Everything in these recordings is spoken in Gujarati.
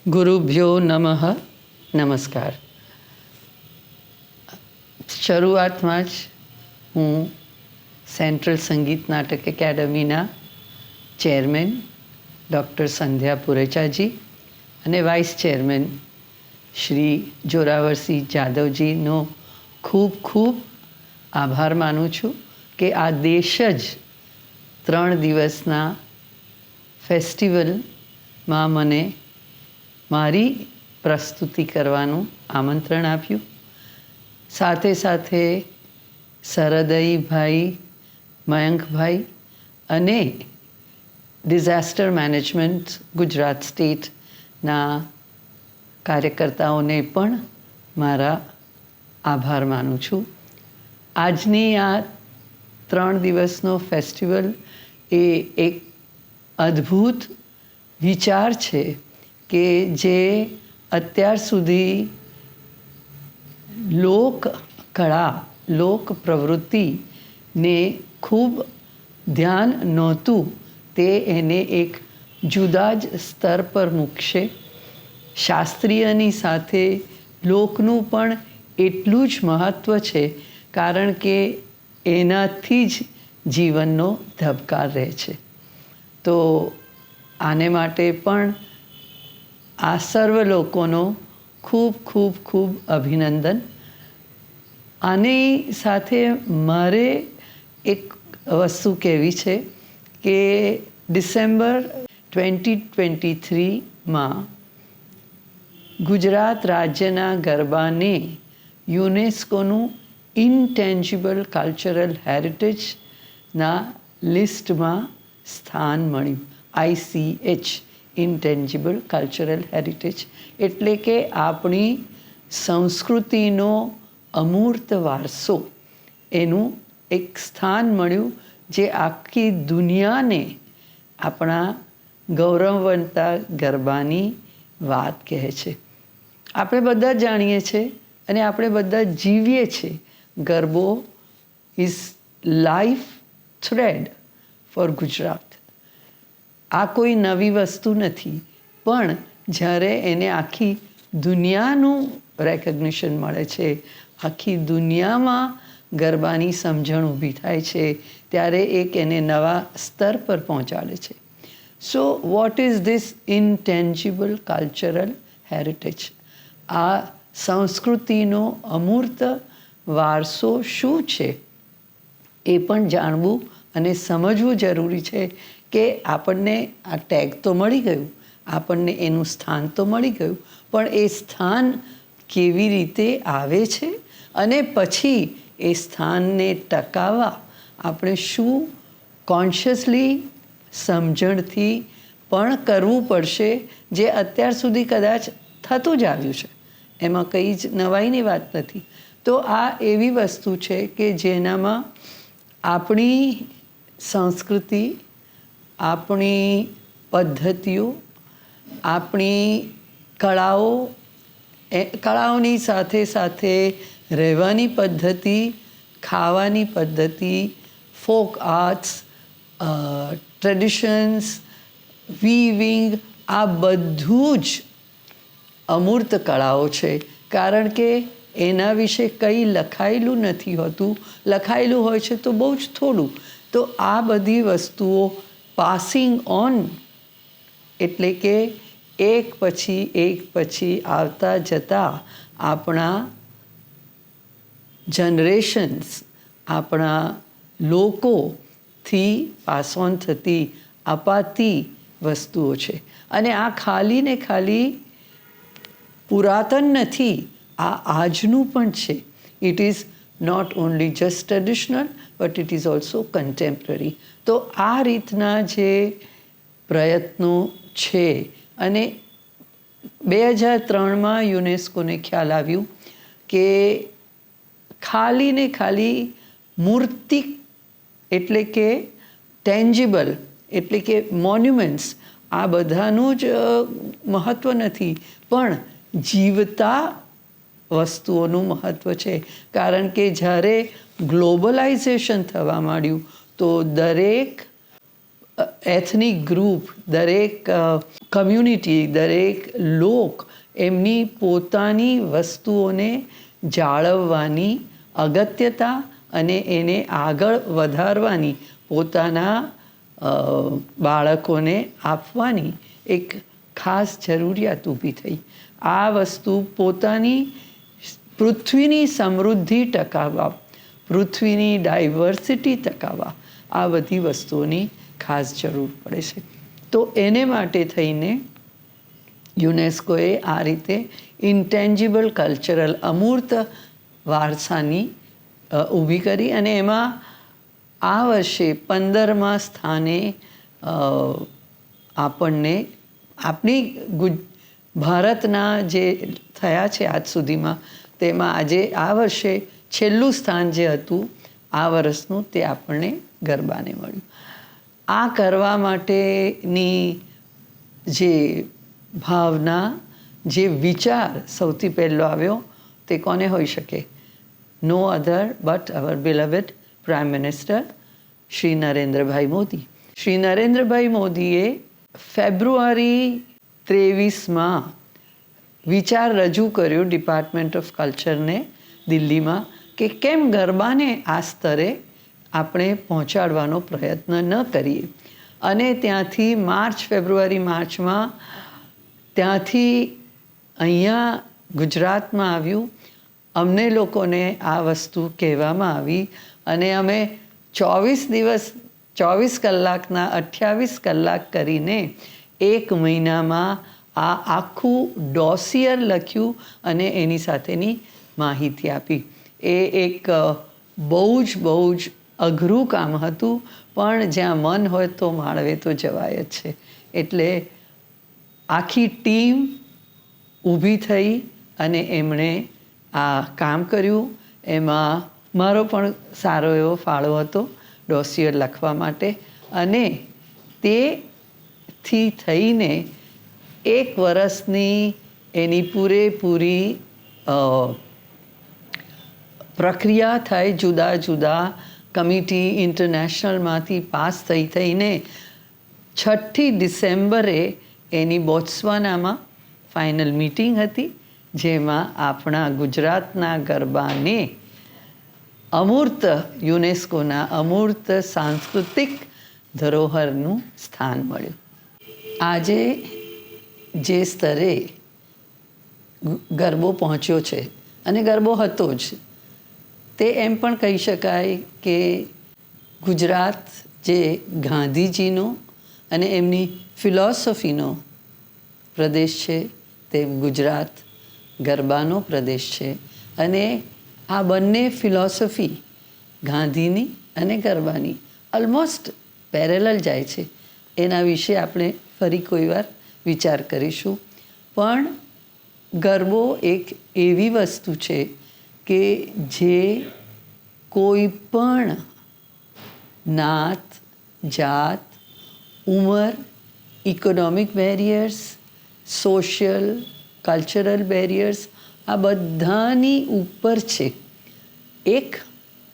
ગુરુભ્યો નમઃ. નમસ્કાર. શરૂઆતમાં જ હું સેન્ટ્રલ સંગીત નાટક એકેડમીના ચેરમેન ડૉક્ટર સંધ્યા પુરેચાજી અને વાઇસ ચેરમેન શ્રી જોરાવરસિંહ જાદવજીનો ખૂબ ખૂબ આભાર માનું છું કે આ દેશ જ 3 દિવસના ફેસ્ટિવલમાં મને મારી પ્રસ્તુતિ કરવાનું આમંત્રણ આપ્યું. સાથે સાથે સરદઈભાઈ, મયંકભાઈ અને ડિઝાસ્ટર મેનેજમેન્ટ ગુજરાત સ્ટેટના કાર્યકર્તાઓને પણ મારા આભાર માનું છું. આજની આ 3 દિવસનો ફેસ્ટિવલ એ એક અદ્ભુત વિચાર છે કે જે અત્યાર સુધી લોક કળા, લોક પ્રવૃત્તિને ખૂબ ધ્યાન નહોતું, તે એને એક જુદા જ સ્તર પર મૂકશે. શાસ્ત્રીયની સાથે લોકનું પણ એટલું જ મહત્ત્વ છે, કારણ કે એનાથી જ જીવનનો ધબકાર રહે છે. તો આને માટે પણ આ સર્વ લોકોનો ખૂબ ખૂબ ખૂબ અભિનંદન. આની સાથે મારે એક વસ્તુ કહેવી છે કે ડિસેમ્બર 2023માં ગુજરાત રાજ્યના ગરબાને યુનેસ્કોનું ઇન્ટેન્જિબલ કલ્ચરલ હેરિટેજના લિસ્ટમાં સ્થાન મળ્યું. ICH ઇન્ટેન્જિબલ કલ્ચરલ હેરિટેજ એટલે કે આપણી સંસ્કૃતિનો અમૂર્ત વારસો, એનું એક સ્થાન મળ્યું જે આખી દુનિયાને આપણા ગૌરવવંતા ગરબાની વાત કહે છે. આપણે બધા જાણીએ છીએ અને આપણે બધા જીવીએ છીએ. ગરબો is life thread for Gujarat. આ કોઈ નવી વસ્તુ નથી, પણ જ્યારે એને આખી દુનિયાનું રેકગ્નિશન મળે છે, આખી દુનિયામાં ગરબાની સમજણ ઊભી થાય છે, ત્યારે એક એને નવા સ્તર પર પહોંચાડે છે. So what is this intangible cultural heritage? આ સંસ્કૃતિનો અમૂર્ત વારસો શું છે એ પણ જાણવું અને સમજવું જરૂરી છે કે આપણને આ ટેગ તો મળી ગયું, આપણને એનું સ્થાન તો મળી ગયું, પણ એ સ્થાન કેવી રીતે આવે છે અને પછી એ સ્થાનને ટકાવવા આપણે શું કોન્શિયસલી સમજણથી પણ કરવું પડશે, જે અત્યાર સુધી કદાચ થતું જ આવ્યું છે. એમાં કંઈ જ નવાઈની વાત નથી. તો આ એવી વસ્તુ છે કે જેનામાં આપણી સંસ્કૃતિ, આપણી પદ્ધતિઓ, આપણી કળાઓની સાથે સાથે રહેવાની પદ્ધતિ, ખાવાની પદ્ધતિ, ફોક આર્ટ્સ, ટ્રેડિશન્સ, વીવિંગ, આ બધું જ અમૂર્ત કળાઓ છે. કારણ કે એના વિશે કંઈ લખાયેલું નથી હોતું, લખાયેલું હોય છે તો બહુ જ થોડું. તો આ બધી વસ્તુઓ પાસિંગ ઓન એટલે કે એક પછી આવતા જતાં આપણા જનરેશન્સ, આપણા લોકોથી પાસ ઓન થતી, અપાતી વસ્તુઓ છે. અને આ ખાલી ને ખાલી પુરાતન નથી, આ આજનું પણ છે. It is not only just traditional but it is also contemporary. તો આ રીતના જે પ્રયત્નો છે, અને 2003માં યુનેસ્કોને ખ્યાલ આવ્યું કે ખાલી ને ખાલી મૂર્તિક એટલે કે ટેન્જિબલ એટલે કે મોન્યુમેન્ટ્સ, આ બધાનું જ મહત્ત્વ નથી, પણ જીવતા વસ્તુઓનું મહત્ત્વ છે. કારણ કે જ્યારે ગ્લોબલાઇઝેશન થવા માંડ્યું તો દરેક એથનિક ગ્રુપ, દરેક કમ્યુનિટી, દરેક લોક એમની પોતાની વસ્તુઓને જાળવવાની અગત્યતા અને એને આગળ વધારવાની, પોતાના બાળકોને આપવાની એક ખાસ જરૂરિયાત ઊભી થઈ. આ વસ્તુ પોતાની પૃથ્વીની સમૃદ્ધિ ટકાવવા, પૃથ્વીની ડાયવર્સિટી ટકાવવા, આ બધી વસ્તુઓની ખાસ જરૂર પડે છે. તો એને માટે થઈને યુનેસ્કોએ આ રીતે ઇન્ટેન્જિબલ કલ્ચરલ, અમૂર્ત વારસાની ઊભી કરી અને એમાં આ વર્ષે 15મા સ્થાને આપણને આપણી ભારતના જે થયા છે આજ સુધીમાં, તેમાં આજે આ વર્ષે છેલ્લું સ્થાન જે હતું આ વર્ષનું, તે આપણને ગરબાને મળ્યું. આ કરવા માટેની જે ભાવના, જે વિચાર સૌથી પહેલો આવ્યો તે કોને હોઈ શકે? No other but our beloved prime minister Shri Narendrabhai Modi. Shri Narendrabhai મોદીએ ફેબ્રુઆરી 23માં વિચાર રજૂ કર્યો ડિપાર્ટમેન્ટ ઓફ કલ્ચરને દિલ્હીમાં કે કેમ ગરબાને આ સ્તરે આપણે પહોંચાડવાનો પ્રયત્ન ન કરીએ. અને ત્યાંથી ફેબ્રુઆરી માર્ચમાં ત્યાંથી અહીંયા ગુજરાતમાં આવ્યું. અમને લોકોને આ વસ્તુ કહેવામાં આવી અને અમે 24 કલાકના 28 કલાક કરીને 1 મહિનામાં આ આખું ડોસિયર લખ્યું અને એની સાથેની માહિતી આપી. એ એક બહુ જ અઘરું કામ હતું, પણ જ્યાં મન હોય તો માળવે તો જવાય જ છે. એટલે આખી ટીમ ઊભી થઈ અને એમણે આ કામ કર્યું. એમાં મારો પણ સારો એવો ફાળો હતો ડોસિયર લખવા માટે. અને તેથી થઈને 1 વર્ષની એની પૂરેપૂરી પ્રક્રિયા થઈ. જુદા જુદા કમિટી ઇન્ટરનેશનલમાંથી પાસ થઈને 6 ડિસેમ્બરે એની બોત્સવાનામાં ફાઇનલ મીટિંગ હતી, જેમાં આપણા ગુજરાતના ગરબાને અમૂર્ત, યુનેસ્કોના અમૂર્ત સાંસ્કૃતિક ધરોહરનું સ્થાન મળ્યું. આજે જે સ્તરે ગરબો પહોંચ્યો છે, અને ગરબો હતો જ, તે એમ પણ કહી શકાય કે ગુજરાત જે ગાંધીજીનો અને એમની ફિલોસોફીનો પ્રદેશ છે, તેમ ગુજરાત ગરબાનો પ્રદેશ છે. અને આ બંને ફિલોસોફી, ગાંધીની અને ગરબાની, ઓલમોસ્ટ પેરેલલ જાય છે. એના વિશે આપણે ફરી કોઈ વાર વિચાર કરીશું. પણ ગરબો એક એવી વસ્તુ છે કે જે કોઈ પણ નાત, જાત, ઉંમર, economic barriers, social cultural barriers, આ બધાની ઉપર છે. એક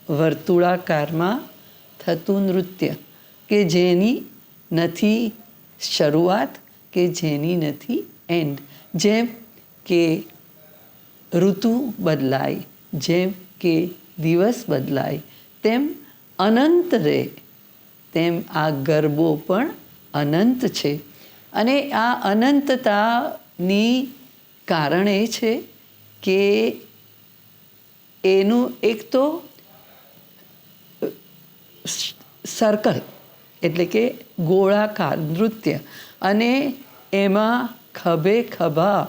વર્તુળાકારમાં થતું નૃત્ય કે જેની નથી શરૂઆત, કે જેની નથી એન્ડ. જેમ કે ઋતુ બદલાય, જેમ કે દિવસ બદલાય, તેમ અનંત રહે, તેમ આ ગરબો પણ અનંત છે. અને આ અનંતતાની કારણ એ છે કે એનું એક તો સર્કલ, એટલે કે ગોળાકાર નૃત્ય, અને એમાં ખભે ખભા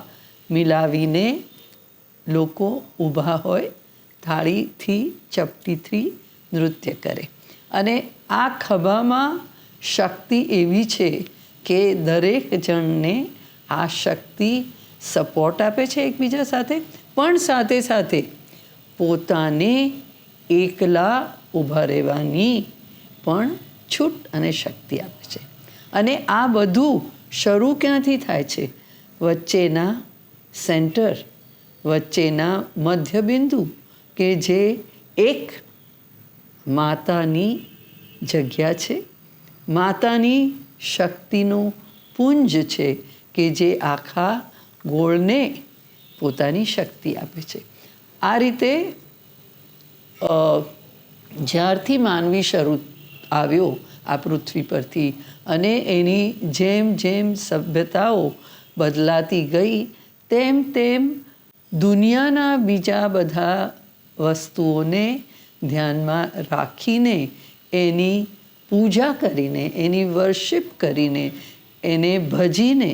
મિલાવીને લોકો ઊભા હોય, થાળીથી ચપટીથી નૃત્ય કરે. અને આ ખભામાં શક્તિ એવી છે કે દરેક જણને આ શક્તિ સપોર્ટ આપે છે એકબીજા સાથે, પણ સાથે સાથે પોતાને એકલા ઊભા રહેવાની પણ છૂટ અને શક્તિ આપે છે. અને આ બધું શરૂ ક્યાંથી થાય છે? વચ્ચેના સેન્ટર, વચ્ચેના મધ્યબિંદુ, કે જે એક માતાની જગ્યા છે, માતાની શક્તિનું પુંજ છે, કે જે આખા ગોળને પોતાની શક્તિ આપે છે. આ રીતે જ્યારથી માનવી શરૂ આવ્યો આ પૃથ્વી પરથી અને એની જેમ જેમ સભ્યતાઓ બદલાતી ગઈ તેમ તેમ દુનિયાના બીજા બધા વસ્તુઓને ધ્યાનમાં રાખીને એની પૂજા કરીને એની વર્શિપ કરીને એને ભજીને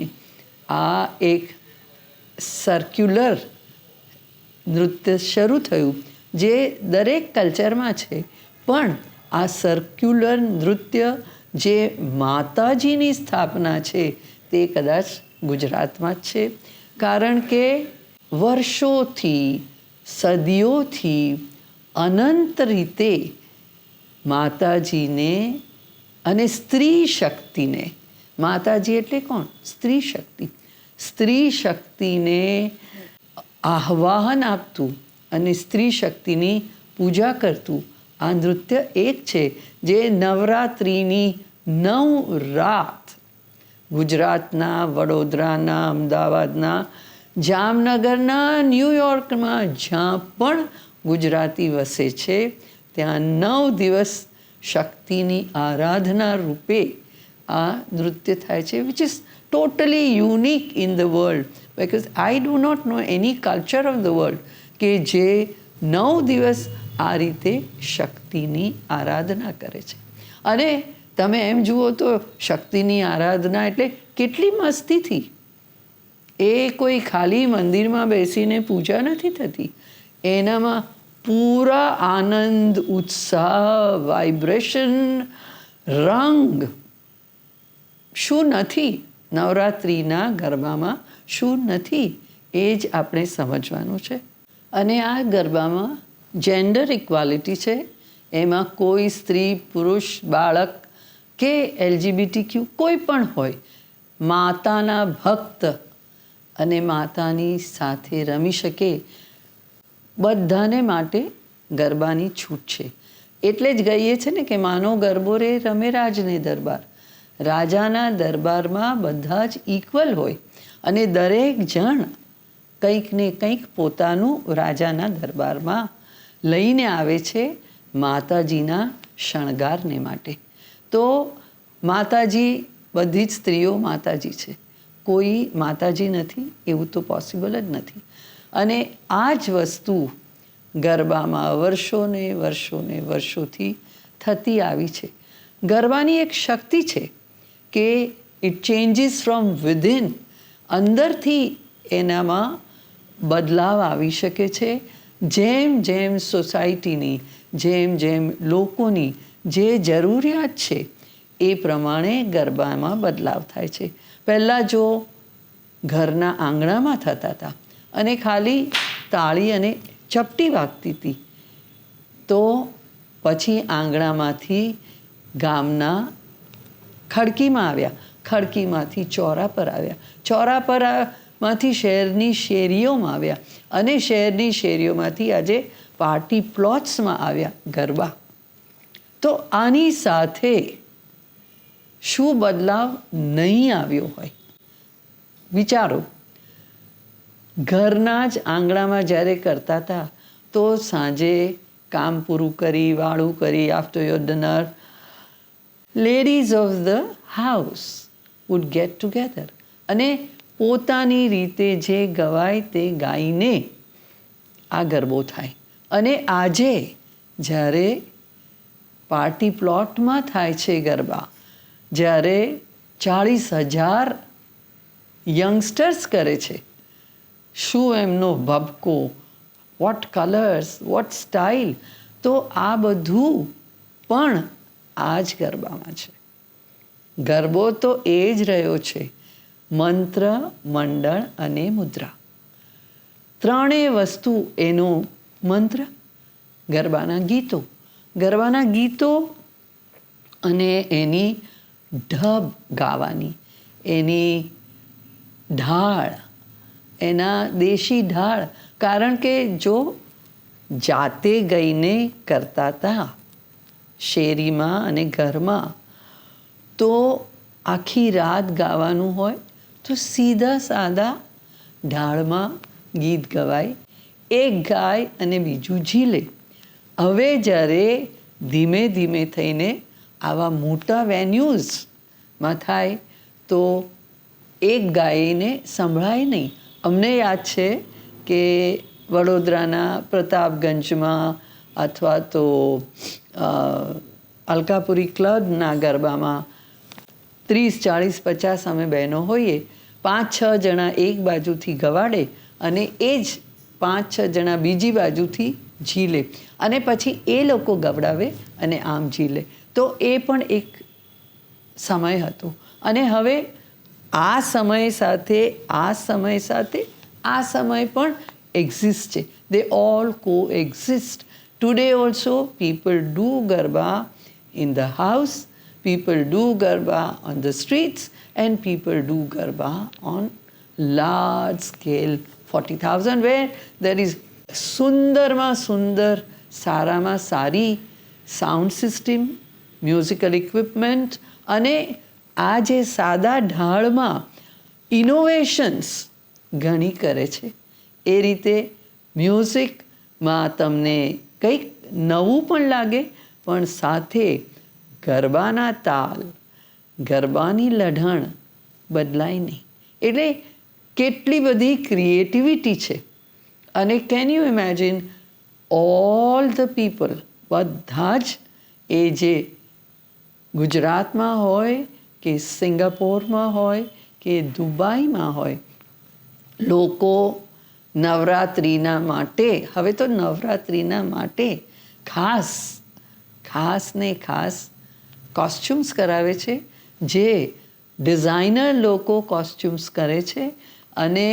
આ એક સર્ક્યુલર નૃત્ય શરૂ થયું જે દરેક કલ્ચરમાં છે. પણ આ સર્ક્યુલર નૃત્ય જે માતાજીની સ્થાપના છે તે કદાચ ગુજરાતમાં જ છે. કારણ કે વર્ષોથી સદીઓથી અનંત રીતે માતાજીને અને સ્ત્રી શક્તિને, માતાજી એટલે કોણ? સ્ત્રી શક્તિ. સ્ત્રી શક્તિને આહ્વાન આપતું અને સ્ત્રી શક્તિની પૂજા કરતું આ નૃત્ય એક છે જે નવરાત્રિની 9 રાત ગુજરાતના, વડોદરાના, અમદાવાદના, જામનગરના, ન્યૂયોર્કમાં જ્યાં પણ ગુજરાતી વસે છે ત્યાં 9 દિવસ શક્તિની આરાધના રૂપે આ નૃત્ય થાય છે, which is totally unique in the world because I do not know any culture of the world કે જે 9 દિવસ આ રીતે શક્તિની આરાધના કરે છે. અને તમે એમ જુઓ તો શક્તિની આરાધના એટલે કેટલી મસ્તીથી. એ કોઈ ખાલી મંદિરમાં બેસીને પૂજા નથી થતી. એનામાં પૂરા આનંદ, ઉત્સાહ, વાઇબ્રેશન, રંગ શું નથી નવરાત્રિના ગરબામાં, શું નથી એ જ આપણે સમજવાનું છે. અને આ ગરબામાં જેન્ડર ઇક્વાલિટી છે. એમાં કોઈ સ્ત્રી, પુરુષ, બાળક કે LGBTQ કોઈ પણ હોય, માતાના ભક્ત અને માતાની સાથે રમી શકે બધાને માટે ગરબાની છૂટ છે. એટલે જ કહીએ છે ને કે માનો ગરબો રે રમે રાજને દરબાર. રાજાના દરબારમાં બધા જ ઇક્વલ હોય અને દરેક જણ કંઈક ને કંઈક પોતાનું રાજાના દરબારમાં લઈને આવે છે માતાજીના શણગારને માટે. તો માતાજી, બધી જ સ્ત્રીઓ માતાજી છે, કોઈ માતાજી નથી એવું તો પોસિબલ જ નથી. અને આ જ વસ્તુ ગરબામાં વર્ષોને વર્ષોને વર્ષોથી થતી આવી છે. ગરબાની એક શક્તિ છે કે ઇટ ચેન્જીસ ફ્રોમ વિધિન. અંદરથી એનામાં બદલાવ આવી શકે છે. જેમ જેમ સોસાયટીની, જેમ જેમ લોકોની જે જરૂરિયાત છે એ પ્રમાણે ગરબામાં બદલાવ થાય છે. પહેલાં જો ઘરના આંગણામાં થતા હતા અને ખાલી તાળી અને ચપટી વાગતી હતી, તો પછી આંગણામાંથી ગામના ખડકીમાં આવ્યા, ખડકીમાંથી ચોરા પર આવ્યા, ચોરા પર માંથી શહેરની શેરીઓમાં આવ્યા અને શહેરની શેરીઓમાંથી આજે પાર્ટી પ્લોટ્સમાં આવ્યા ગરબા. તો આની સાથે શું બદલાવ નહીં આવ્યો હોય? વિચારો. ઘરના જ આંગણામાં જ્યારે કરતા હતા તો સાંજે કામ પૂરું કરી, વાળું કરી, after your dinner, ladies of the house would get together અને પોતાની રીતે જે ગવાય તે ગાઈને આ ગરબો થાય. અને આજે જ્યારે પાર્ટી પ્લોટમાં થાય છે ગરબા, જ્યારે 40,000 યંગસ્ટર્સ કરે છે, શું એમનો ભબકો, વોટ કલર્સ, વોટ સ્ટાઇલ, તો આ બધું પણ આ જ ગરબામાં છે. ગરબો તો એ જ રહ્યો છે, મંત્ર, મંડળ અને મુદ્રા. ત્રણેય વસ્તુ એનો મંત્ર. ગરબાના ગીતો, ગરબાના ગીતો અને એની ઢબ ગાવાની, એની ઢાળ, એના દેશી ઢાળ. કારણ કે જો જાતે ગઈને કરતા હતા શેરીમાં અને ઘરમાં, તો આખી રાત ગાવાનું હોય તો સીધા સાદા ઢાળમાં ગીત ગવાય, એક ગાય અને બીજું ઝીલે. હવે જ્યારે ધીમે ધીમે થઈને આવા મોટા વેન્યુઝમાં થાય તો એક ગાયને સંભળાય નહીં. અમને યાદ છે કે વડોદરાના પ્રતાપગંજમાં અથવા તો અલકાપુરી ક્લબના ગરબામાં 30, 40, 50 અમે બહેનો હોઈએ, 5-6 જણા એક બાજુથી ગવાડે અને એ જ 5-6 જણા બીજી બાજુથી ઝીલે અને પછી એ લોકો ગવડાવે અને આમ ઝીલે. તો એ પણ એક સમય હતો. અને હવે આ સમય સાથે આ સમય પણ એક્ઝિસ્ટ છે. દે ઓલ કો exist. Today also people do garba in the house, people do garba on the streets, and people do garba on large scale, 40,000, where there is sundarma sundar, sarama sari sound system, musical equipment, અને આ જે સાદા ઢાળમાં ઇનોવેશન્સ ઘણી કરે છે. એ રીતે મ્યુઝિકમાં તમને કંઈક નવું પણ લાગે, પણ સાથે ગરબાના તાલ, ગરબાની લઢણ બદલાય નહીં. એટલે કેટલી બધી ક્રિએટિવિટી છે. અને can you imagine all the people, બધા જ એ જે ગુજરાતમાં હોય કે સિંગાપોરમાં હોય કે દુબઈમાં હોય, લોકો નવરાત્રિના માટે, હવે તો નવરાત્રિના માટે ખાસ કોસ્ચ્યુમ્સ કરાવે છે, જે ડિઝાઇનર લોકો કોસ્ચ્યુમ્સ કરે છે અને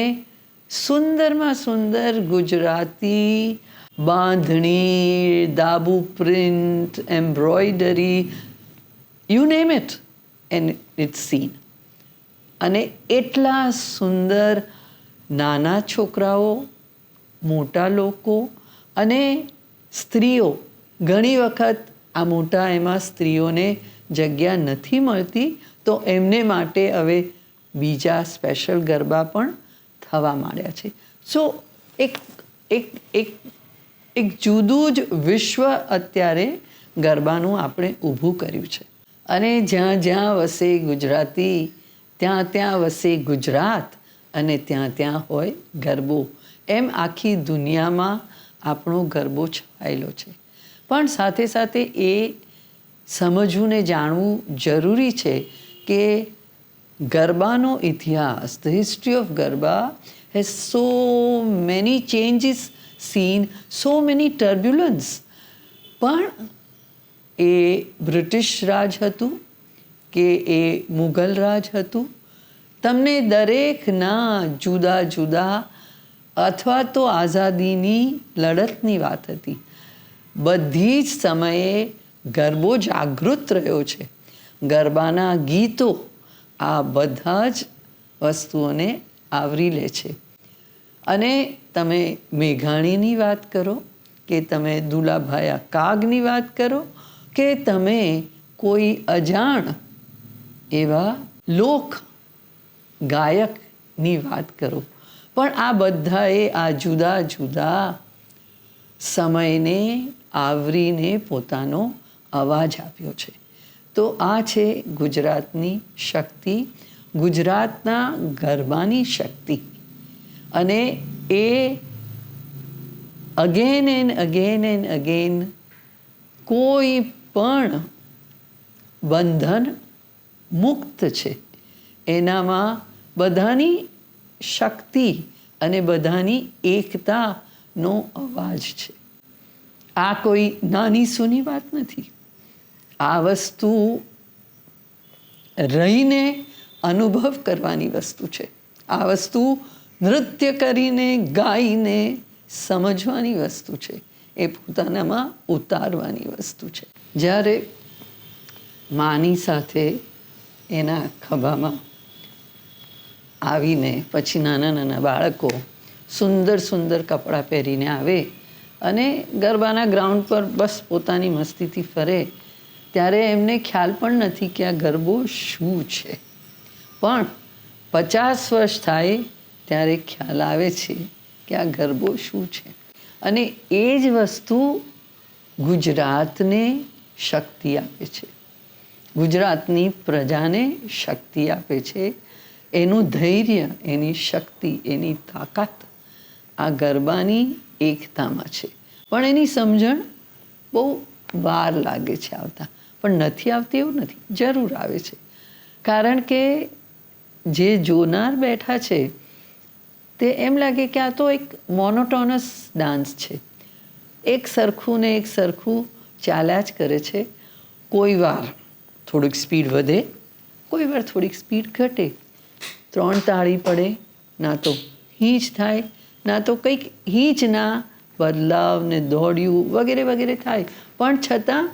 સુંદરમાં સુંદર Gujarati bandhani, Dabu print, embroidery, you name it and it's seen. અને એટલા સુંદર નાના છોકરાઓ, મોટા લોકો અને સ્ત્રીઓ, ઘણી વખત આ મોટા એમાં સ્ત્રીઓને જગ્યા નથી મળતી, તો એમને માટે હવે બીજા સ્પેશિયલ ગરબા પણ થવા માંડ્યા છે. સો એક જુદું જ વિશ્વ અત્યારે ગરબાનું આપણે ઊભું કર્યું છે. અને જ્યાં જ્યાં વસે ગુજરાતી, ત્યાં ત્યાં વસે ગુજરાત, અને ત્યાં ત્યાં હોય ગરબો. એમ આખી દુનિયામાં આપણો ગરબો છવાયેલો છે. પણ સાથે સાથે એ સમજવું ને જાણવું જરૂરી છે કે ગરબાનો ઇતિહાસ, the history of garba has so many changes scene, so many turbulence. પણ એ બ્રિટિશ રાજ હતું કે એ મુઘલ રાજ હતું, તમને દરેકના જુદા જુદા અથવા તો આઝાદીની લડતની વાત હતી. બધી જ સમયે ગરબો જાગૃત રહ્યો છે. ગરબાના ગીતો આ બધા જ વસ્તુઓને આવરી લે છે. અને તમે મેઘાણીની વાત કરો કે તમે દુલાભાયા કાગની વાત કરો કે તમે કોઈ અજાણ એવા લોક ગાયકની વાત કરો, પણ આ બધાએ આ જુદા જુદા સમયને આવરીને પોતાનો અવાજ આપ્યો છે. તો આ છે ગુજરાતની શક્તિ, ગુજરાતના ગરબાની શક્તિ. અને એ અગેન એન્ડ અગેન કોઈ પણ બંધન મુક્ત છે. એનામાં બધાની શક્તિ અને બધાની એકતાનો અવાજ છે. આ કોઈ નાની સૂની વાત નથી. આ વસ્તુ રહીને અનુભવ કરવાની વસ્તુ છે. આ વસ્તુ નૃત્ય કરીને, ગાઈને સમજવાની વસ્તુ છે. એ પોતાનામાં ઉતારવાની વસ્તુ છે. જ્યારે માની સાથે એના ખભામાં આવીને પછી નાના નાના બાળકો સુંદર સુંદર કપડાં પહેરીને આવે અને ગરબાના ગ્રાઉન્ડ પર બસ પોતાની મસ્તીથી ફરે, ત્યારે એમને ખ્યાલ પણ નથી કે આ ગરબો શું છે. પણ 50 વર્ષ થાય ત્યારે ખ્યાલ આવે છે કે આ ગરબો શું છે. અને એ જ વસ્તુ ગુજરાતને શક્તિ આપે છે, ગુજરાતની પ્રજાને શક્તિ આપે છે. એનું ધૈર્ય, એની શક્તિ, એની તાકાત આ ગરબાની એકતામાં છે. પણ એની સમજણ બહુ વાર લાગે છે આવતા, પણ નથી આવતી એવું નથી, જરૂર આવે છે. કારણ કે જે જોનાર બેઠા છે તે એમ લાગે કે આ તો એક મોનોટોનસ ડાન્સ છે, એક સરખું ને એક સરખું ચાલ્યા જ કરે છે. કોઈ વાર થોડીક સ્પીડ વધે, કોઈ વાર થોડીક સ્પીડ ઘટે, 3 તાળી પડે, ના તો હીંચ થાય, ના તો કંઈક હીંચના બદલાવ ને દોડ્યું વગેરે વગેરે થાય. પણ છતાં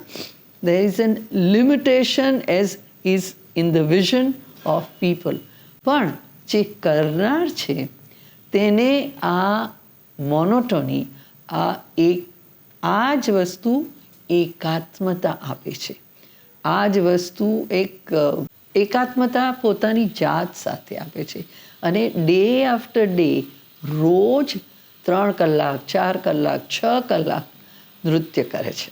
there is an limitation as is in the vision of people. પણ જે કરનાર છે તેને આ મોનોટોની, આ જ વસ્તુ એકાત્મતા આપે છે. આ જ વસ્તુ એકાત્મતા પોતાની જાત સાથે આપે છે. અને ડે આફ્ટર ડે રોજ 3 કલાક, 4 કલાક, 6 કલાક નૃત્ય કરે છે.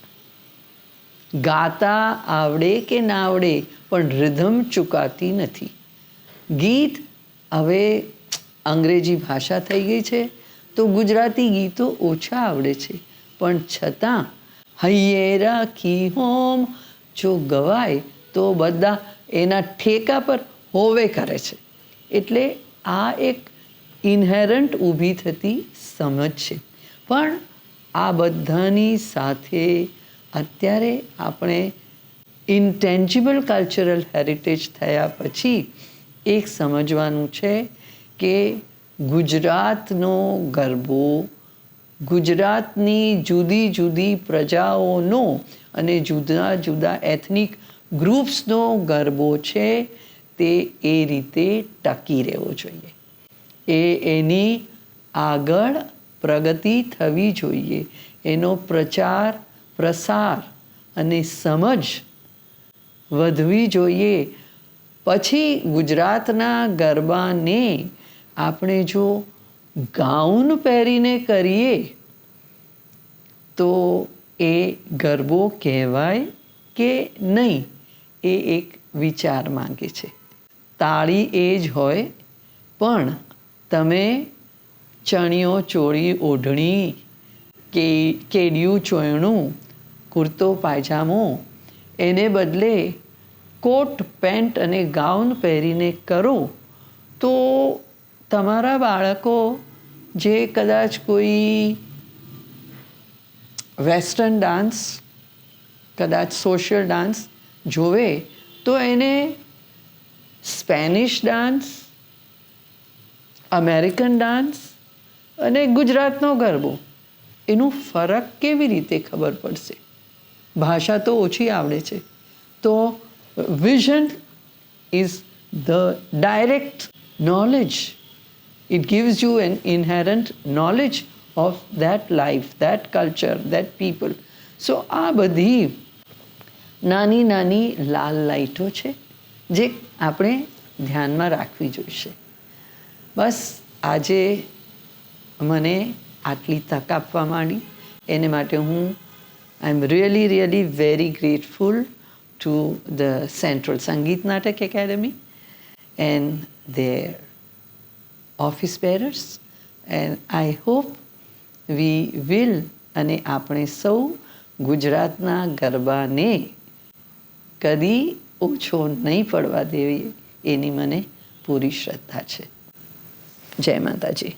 ગાતા આવડે કે ના આવડે પણ રિધમ ચૂકાતી નથી. ગીત હવે અંગ્રેજી ભાષા થઈ ગઈ છે તો ગુજરાતી ગીતો ઓછા આવડે છે, પણ છતાં હૈયે રાખી હોમ જો ગવાય તો બધા એના ઠેકા પર હોવે કરે છે. એટલે આ એક ઇન્હેરન્ટ ઊભી થતી સમજ છે. પણ આ બધાની સાથે અત્યારે આપણે ઇન્ટેન્જિબલ કલ્ચરલ હેરિટેજ થયા પછી એક સમજવાનું છે કે ગુજરાતનો ગરબો, ગુજરાતની જુદી જુદી પ્રજાઓનો અને જુદા જુદા એથનિક ગ્રુપ્સનો ગરબો છે, તે એ રીતે ટકી રહેવો જોઈએ. એની આગળ પ્રગતિ થવી જોઈએ. એનો પ્રચાર, પ્રસાર અને સમજ વધવી જોઈએ. પછી ગુજરાતના ગરબાને આપણે જો ગાઉન પહેરીને કરીએ તો એ ગરબો કહેવાય કે નહીં, એ એક વિચાર માંગે છે. તાળી એ જ હોય, પણ તમે ચણિયો ચોળી ઓઢણી કે કેડિયું ચોયણું, કુર્તો પાયજામો એને બદલે કોટ પેન્ટ અને ગાઉન પહેરીને કરો તો તમારા બાળકો જે કદાચ કોઈ વેસ્ટર્ન ડાન્સ, કદાચ સોશિયલ ડાન્સ જોવે તો એને સ્પેનિશ ડાન્સ, અમેરિકન ડાન્સ અને ગુજરાતનો ગરબો એનું ફરક કેવી રીતે ખબર પડશે? ભાષા તો ઓછી આવડે છે. તો vision is the direct knowledge. It gives you an inherent knowledge of that life, that culture, that people. So આ બધી નાની નાની લાલ લાઈટો છે જે આપણે ધ્યાનમાં રાખવી જોઈશે. બસ આજે મને આટલી તક આપવા માંડી એને માટે હું I am really very grateful to the central Sangeet Natak academy and their office bearers, and I hope we will અને આપણે સૌ ગુજરાતના ગરબાને કદી ઓછો નહીં પડવા દેવી એની મને પૂરી શ્રદ્ધા છે. જય માતાજી.